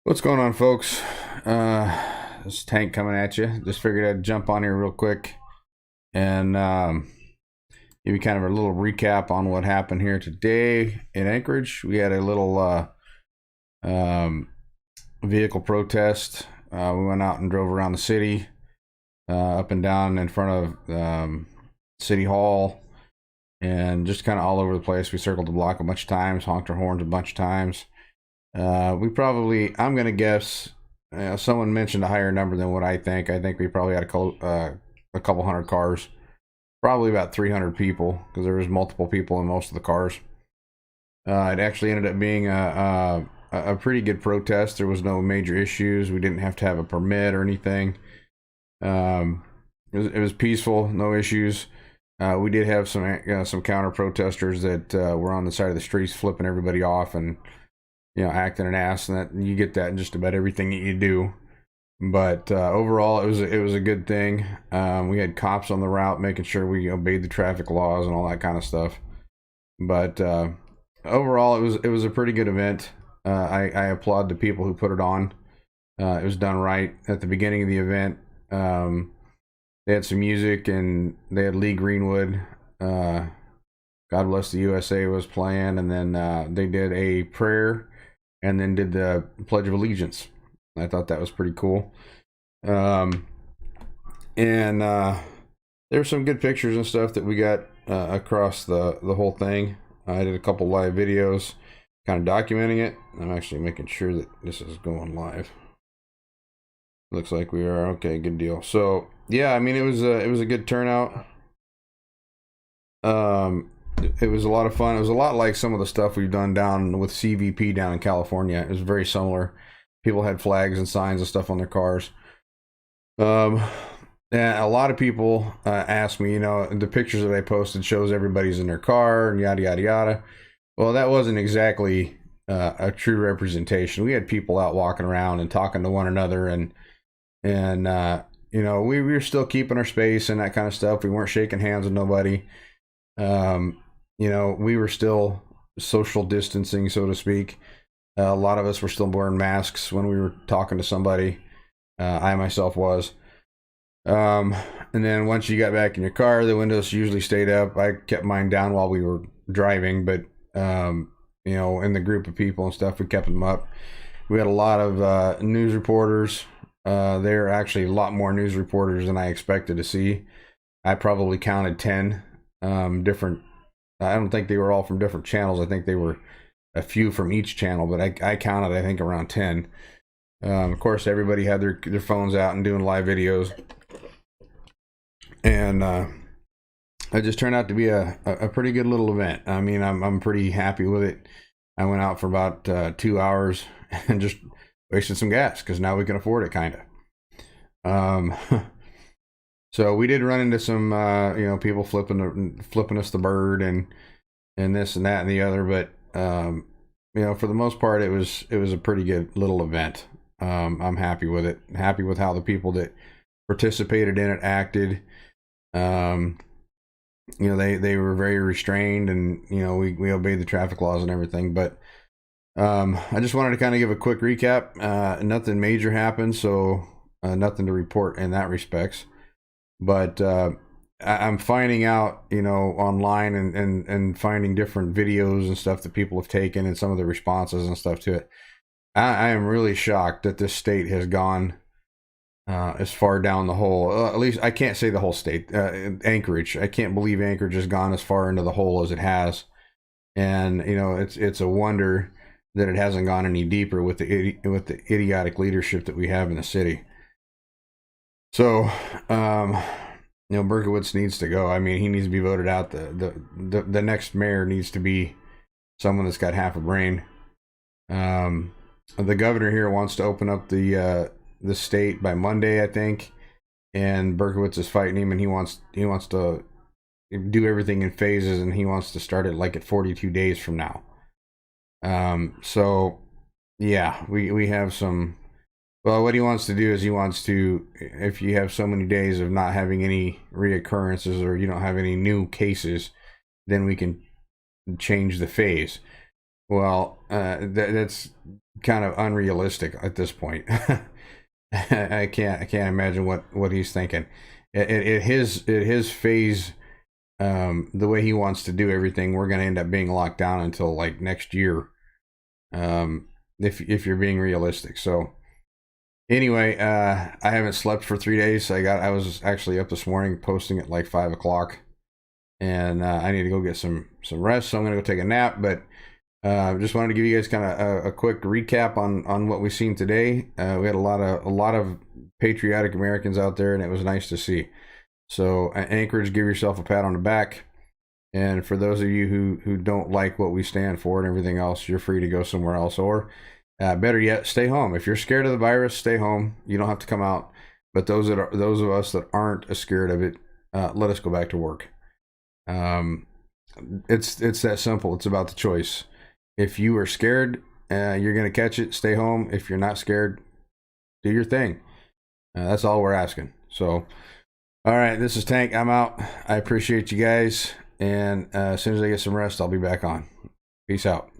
What's going on, folks? This Tank coming at you. Just figured I'd jump on here real quick and give you kind of a little recap on what happened here today in Anchorage. We had a little um, vehicle protest. We went out and drove around the city, up and down in front of City Hall, and just kind of all over the place. We circled the block a bunch of times, honked our horns a bunch of times. I'm gonna guess. Someone mentioned a higher number than what I think. I think we probably had a couple hundred cars, probably about 300 people, because there was multiple people in most of the cars. It actually ended up being a pretty good protest. There was no major issues. We didn't have to have a permit or anything. It was peaceful, no issues. We did have some counter protesters that were on the side of the streets flipping everybody off and acting an ass, and that you get that in just about everything that you do. But overall, it was a good thing. We had cops on the route making sure we obeyed the traffic laws and all that kind of stuff. But overall, it was a pretty good event. I applaud the people who put it on. It was done right at the beginning of the event. They had some music, and they had Lee Greenwood. God Bless the USA was playing, and then they did a prayer and then did the Pledge of Allegiance. I thought that was pretty cool. And there's some good pictures and stuff that we got across the whole thing. I did a couple live videos kind of documenting it. I'm actually making sure that this is going live. Looks like we are. Okay, good deal. So yeah, I mean, it was a good turnout. It was a lot of fun. It was a lot like some of the stuff we've done down with CVP down in California. It was very similar. People had flags and signs and stuff on their cars. And a lot of people asked me, the pictures that I posted shows everybody's in their car and yada yada yada. Well, that wasn't exactly a true representation. We had people out walking around and talking to one another, and we were still keeping our space and that kind of stuff. We weren't shaking hands with nobody. We were still social distancing, so to speak. A lot of us were still wearing masks when we were talking to somebody. I myself was. And then once you got back in your car, the windows usually stayed up. I kept mine down while we were driving, but in the group of people and stuff, we kept them up. We had a lot of news reporters. There are actually a lot more news reporters than I expected to see. I probably counted 10 different. I don't think they were all from different channels. I think they were a few from each channel, but I counted, I think, around 10. Of course, everybody had their phones out and doing live videos. And it just turned out to be a pretty good little event. I mean, I'm pretty happy with it. I went out for about 2 hours and just wasted some gas because now we can afford it, kind of. So we did run into some, people flipping us the bird and this and that and the other, but for the most part, it was a pretty good little event. I'm happy with it. Happy with how the people that participated in it acted. They were very restrained, and we obeyed the traffic laws and everything. But I just wanted to kind of give a quick recap. Nothing major happened, so nothing to report in that respects. But I'm finding out, online and finding different videos and stuff that people have taken and some of the responses and stuff to it. I am really shocked that this state has gone as far down the hole. At least I can't say the whole state. Anchorage. I can't believe Anchorage has gone as far into the hole as it has. And it's a wonder that it hasn't gone any deeper with the idiotic leadership that we have in the city. So, Berkowitz needs to go. I mean, he needs to be voted out. The next mayor needs to be someone that's got half a brain. The governor here wants to open up the state by Monday, I think, and Berkowitz is fighting him, and he wants to do everything in phases, and he wants to start it like at 42 days from now. So yeah, we have some. Well, what he wants to do is he wants to, if you have so many days of not having any reoccurrences or you don't have any new cases, then we can change the phase. Well, that's kind of unrealistic at this point. I can't imagine what he's thinking. At his phase, the way he wants to do everything, we're going to end up being locked down until like next year. If you're being realistic. So anyway, I haven't slept for 3 days. I was actually up this morning posting at like 5 o'clock, and I need to go get some rest. So I'm gonna go take a nap. But just wanted to give you guys kind of a quick recap on what we've seen today. We had a lot of patriotic Americans out there, and it was nice to see. So Anchorage, give yourself a pat on the back. And for those of you who don't like what we stand for and everything else, you're free to go somewhere else, or better yet, stay home. If you're scared of the virus, stay home. You don't have to come out. But those of us that aren't scared of it, let us go back to work. It's that simple. It's about the choice. If you are scared, you're gonna catch it. Stay home. If you're not scared, do your thing. That's all we're asking. So, all right, this is Tank. I'm out. I appreciate you guys. And as soon as I get some rest, I'll be back on. Peace out.